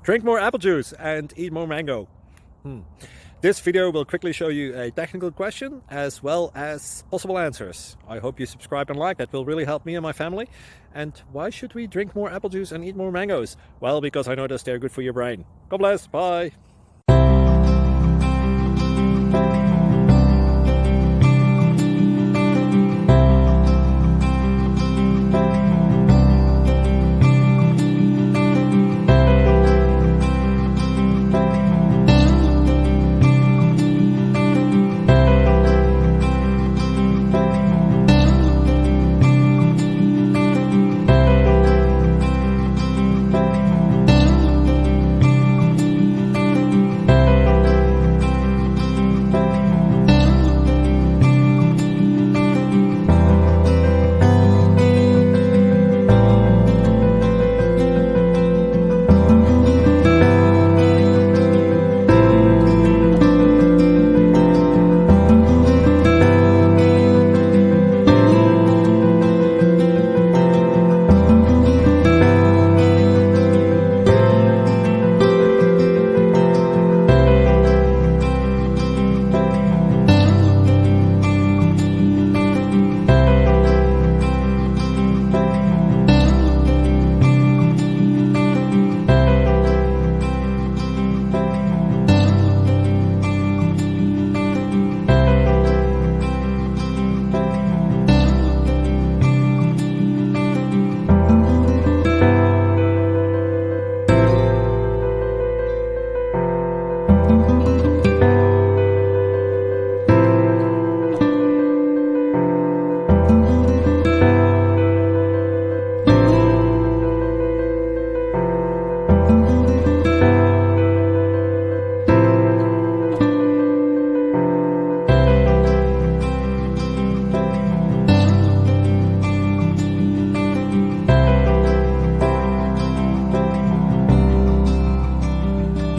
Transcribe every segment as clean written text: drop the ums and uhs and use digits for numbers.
Drink more apple juice and eat more mango. This video will quickly show you a technical question as well as possible answers. I hope you subscribe and like. That will really help me and my family. And why should we drink more apple juice and eat more mangoes? Well, because I noticed they're good for your brain. God bless. Bye.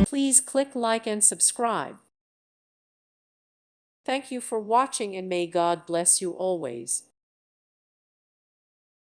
Please click like and subscribe. Thank you for watching and may God bless you always.